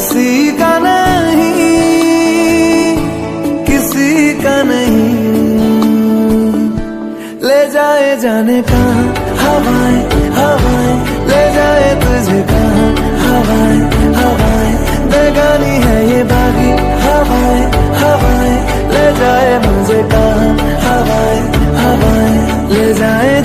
किसी का नहीं, किसी का नहीं। ले जाए जाने कहाँ हवाएं हवाएं, ले जाए तुझे कहाँ हवाएं हवाएं। बेगानी है ये बागी हवाएं हवाएं, ले जाए मुझे कहाँ हवाएं हवाएं। ले जाए